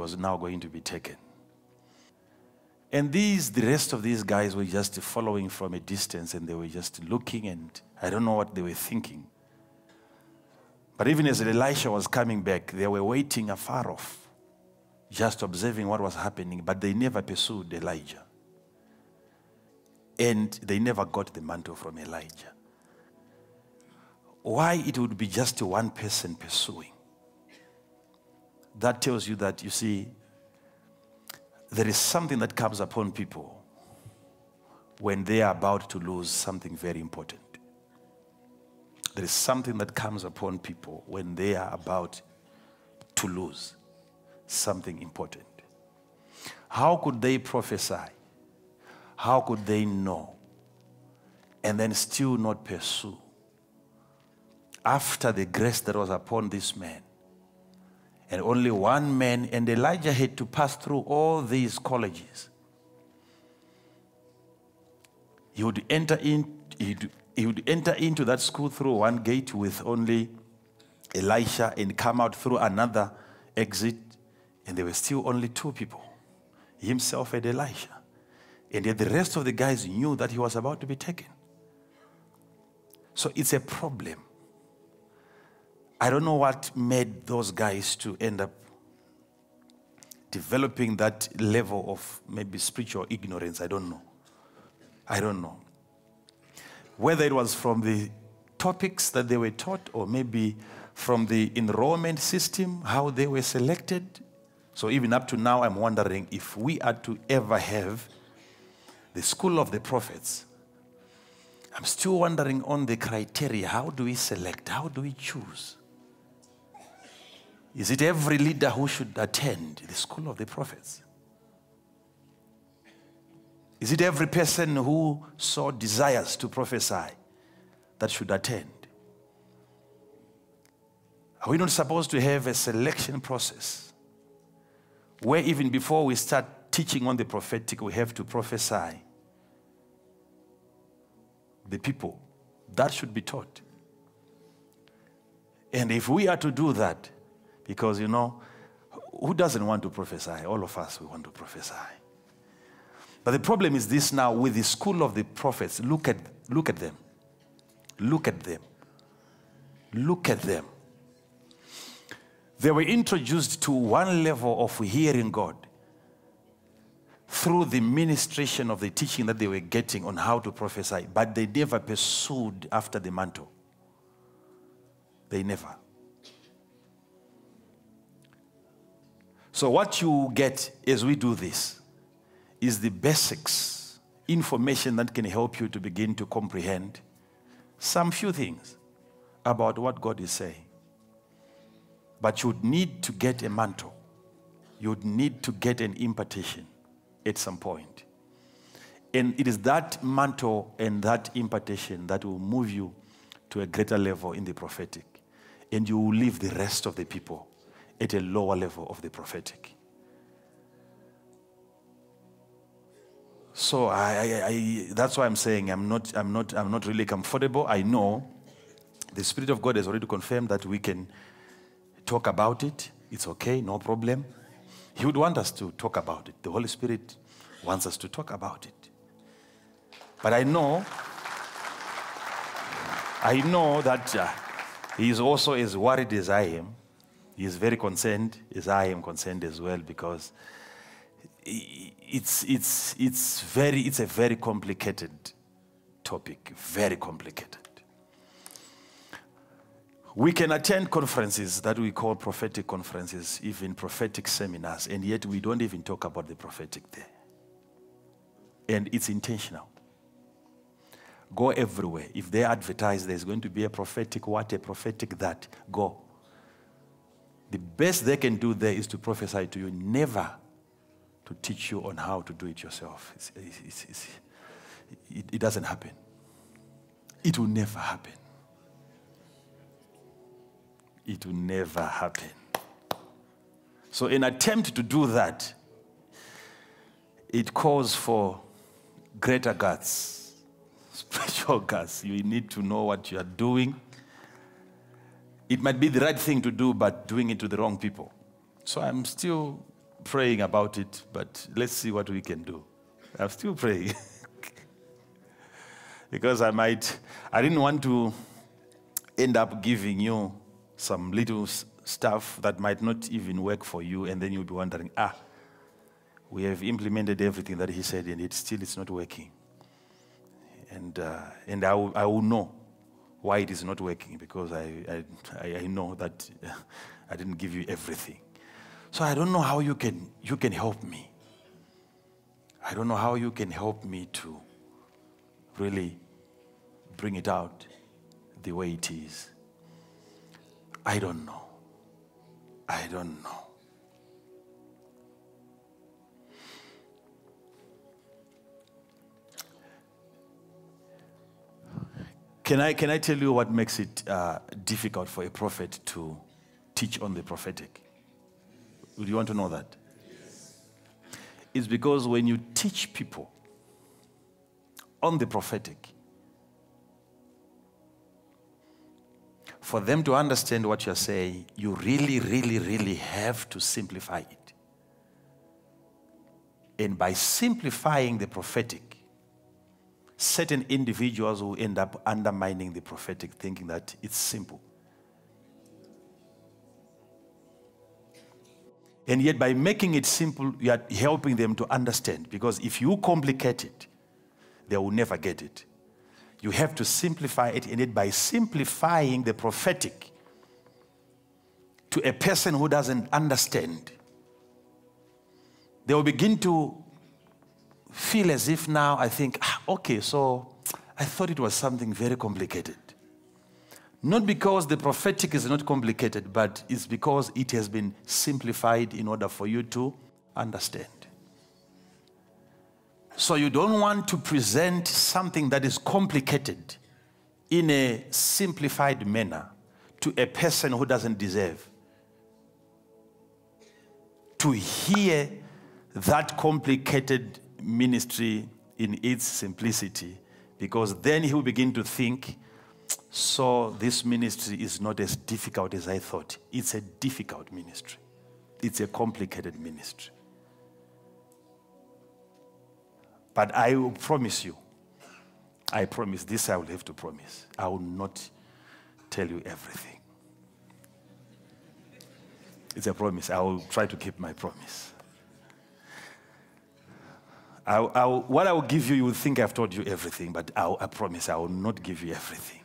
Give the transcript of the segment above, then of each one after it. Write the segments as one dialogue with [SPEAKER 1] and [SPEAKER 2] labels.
[SPEAKER 1] was now going to be taken. And the rest of these guys were just following from a distance, and they were just looking, and I don't know what they were thinking. But even as Elisha was coming back, they were waiting afar off, just observing what was happening, but they never pursued Elijah. And they never got the mantle from Elijah. Why it would be just one person pursuing? That tells you that, you see, there is something that comes upon people when they are about to lose something very important. There is something that comes upon people when they are about to lose something important. How could they prophesy? How could they know and then still not pursue after the grace that was upon this man? And only one man, and Elijah had to pass through all these colleges. He would enter into that school through one gate with only Elisha and come out through another exit, and there were still only two people, himself and Elisha. And yet the rest of the guys knew that he was about to be taken. So it's a problem. I don't know what made those guys to end up developing that level of maybe spiritual ignorance. I don't know. I don't know. Whether it was from the topics that they were taught, or maybe from the enrollment system, how they were selected. So even up to now, I'm wondering if we are to ever have the school of the prophets. I'm still wondering on the criteria. How do we select? How do we choose? Is it every leader who should attend the school of the prophets? Is it every person who so desires to prophesy that should attend? Are we not supposed to have a selection process where even before we start teaching on the prophetic, we have to prophesy the people that should be taught? And if we are to do that, because, you know, who doesn't want to prophesy? All of us, we want to prophesy. But the problem is this now with the school of the prophets. Look at them. Look at them. Look at them. They were introduced to one level of hearing God through the ministration of the teaching that they were getting on how to prophesy, but they never pursued after the mantle. They never. So what you get as we do this is the basics, information that can help you to begin to comprehend some few things about what God is saying. But you'd need to get a mantle. You'd need to get an impartation at some point. And it is that mantle and that impartation that will move you to a greater level in the prophetic. And you will leave the rest of the people at a lower level of the prophetic. So that's why I'm saying I'm not really comfortable. I know the Spirit of God has already confirmed that we can talk about it. It's okay, no problem. He would want us to talk about it. The Holy Spirit wants us to talk about it. But I know that he is also as worried as I am. He is very concerned, as I am concerned as well, because it's a very complicated topic, very complicated. We can attend conferences that we call prophetic conferences, even prophetic seminars, and yet we don't even talk about the prophetic there. And it's intentional. Go everywhere. If they advertise there's going to be a prophetic what, a prophetic that, go. The best they can do there is to prophesy to you, never to teach you on how to do it yourself. It doesn't happen. It will never happen. It will never happen. So an attempt to do that, it calls for greater guts, spiritual guts. You need to know what you are doing. It might be the right thing to do, but doing it to the wrong people. So I'm still praying about it, but let's see what we can do. I'm still praying. Because I didn't want to end up giving you some little stuff that might not even work for you, and then you'll be wondering, we have implemented everything that he said, and it's not working. And I will know why it is not working, because I know that I didn't give you everything. So I don't know how you can help me. I don't know how you can help me to really bring it out the way it is. I don't know. I don't know. Can I tell you what makes it difficult for a prophet to teach on the prophetic? Would you want to know that? Yes. It's because when you teach people on the prophetic, for them to understand what you're saying, you really, really, really have to simplify it. And by simplifying the prophetic, certain individuals will end up undermining the prophetic, thinking that it's simple. And yet by making it simple, you are helping them to understand. Because if you complicate it, they will never get it. You have to simplify it, and yet by simplifying the prophetic to a person who doesn't understand, they will begin to feel as if now I think, okay, so I thought it was something very complicated. Not because the prophetic is not complicated, but it's because it has been simplified in order for you to understand. So you don't want to present something that is complicated in a simplified manner to a person who doesn't deserve to hear that complicated ministry in its simplicity, because then he will begin to think, so this ministry is not as difficult as I thought. It's a difficult ministry. It's a complicated ministry. But I will promise you, I promise, this I will have to promise, I will not tell you everything. It's a promise. I will try to keep my promise. What I will give you, you will think I've told you everything, but I promise I will not give you everything.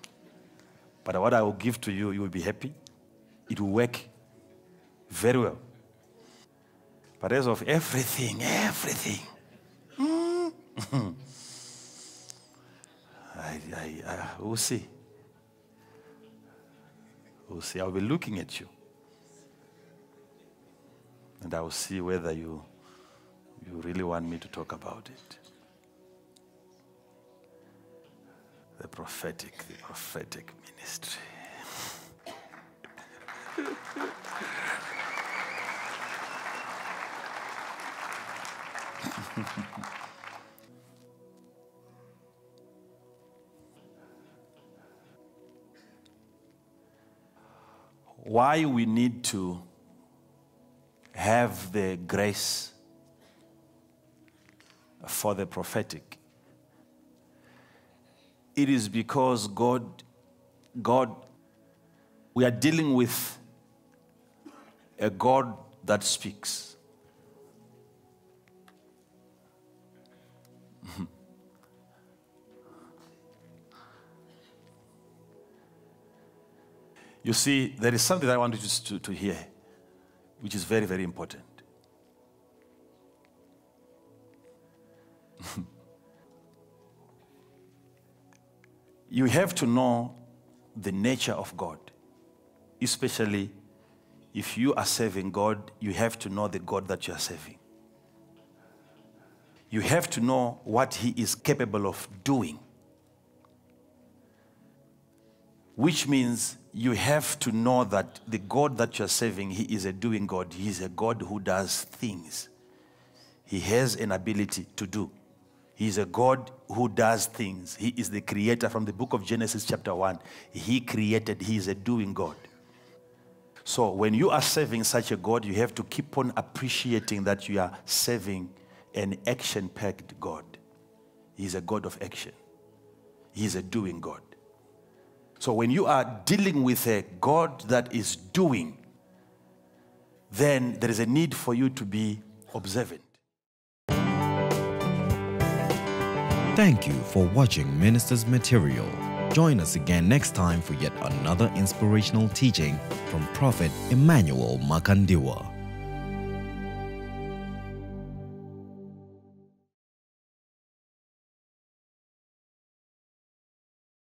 [SPEAKER 1] But what I will give to you, you will be happy. It will work very well. But as of everything, we'll see. We'll see. I'll be looking at you. And I will see whether you really want me to talk about it. The prophetic ministry. Why we need to have the grace for the prophetic. It is because God, we are dealing with a God that speaks. You see, there is something that I want you to hear, which is very, very important. You have to know the nature of God. Especially if you are serving God, you have to know the God that you are serving. You have to know what He is capable of doing. Which means you have to know that the God that you're serving, He is a doing God. He is a God who does things. He has an ability to do. He is a God who does things. He is the creator. From the book of Genesis chapter 1, He created. He is a doing God. So when you are serving such a God, you have to keep on appreciating that you are serving an action-packed God. He's a God of action. He's a doing God. So when you are dealing with a God that is doing, then there is a need for you to be observant.
[SPEAKER 2] Thank you for watching Minister's Material. Join us again next time for yet another inspirational teaching from Prophet Emmanuel Makandiwa.